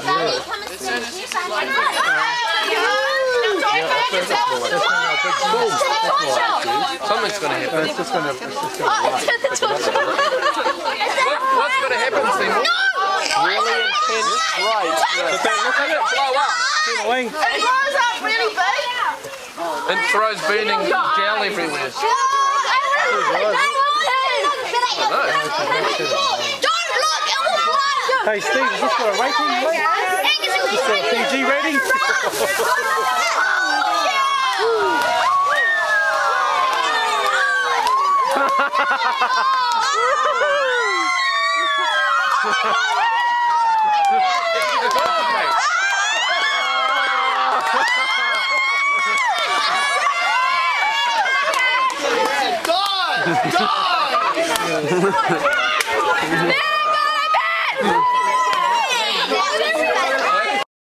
Daddy, come and see me. Something's going to happen. It's just going to What's going to happen, Seymour? Really intense right. Look at it. Blow up. Wing. It blows up really big. And throws burning gel everywhere. Don't look, it will blow. Hey Steve, is this for a rating? Is this for a PG rating? Die!